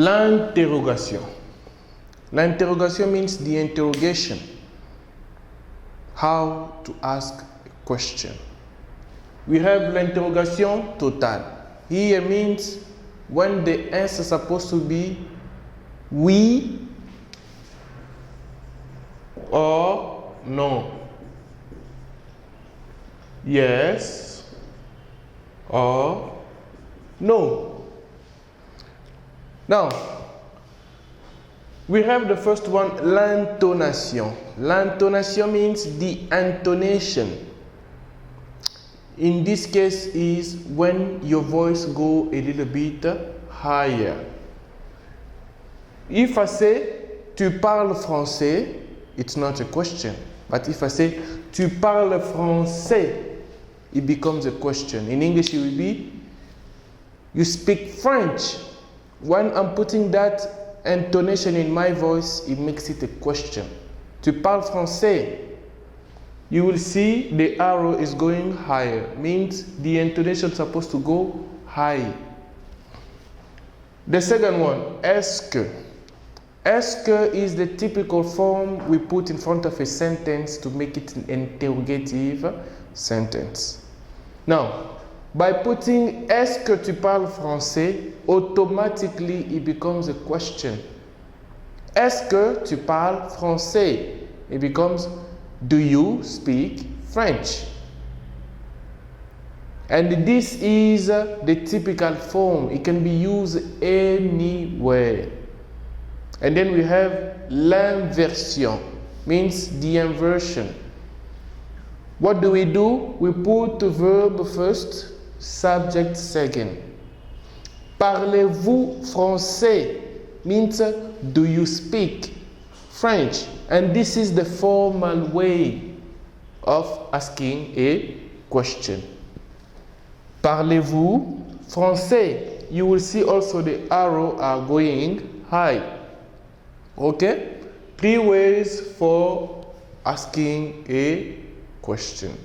L'interrogation. L'interrogation means the interrogation. How to ask a question. We have l'interrogation totale. Here means when the answer is supposed to be oui or no. Yes or no. Now, we have the first one, l'intonation. L'intonation means the intonation. In this case is when your voice go a little bit higher. If I say, tu parles français, it's not a question. But if I say, tu parles français, it becomes a question. In English, it will be, you speak French. When I'm putting that intonation in my voice, it makes it a question. Tu parles français. You will see the arrow is going higher. Means the intonation is supposed to go high. The second one, est-ce que. Est-ce que is the typical form we put in front of a sentence to make it an interrogative sentence. Now, by putting est-ce que tu parles français, automatically it becomes a question. Est-ce que tu parles français? It becomes, do you speak French? And this is the typical form. It can be used anywhere. And then we have l'inversion, means the inversion. What do? We put the verb first, subject second. Parlez-vous français? Means, do you speak French? And this is the formal way of asking a question. Parlez-vous français? You will see also the arrow are going high. Okay? 3 ways for asking a question.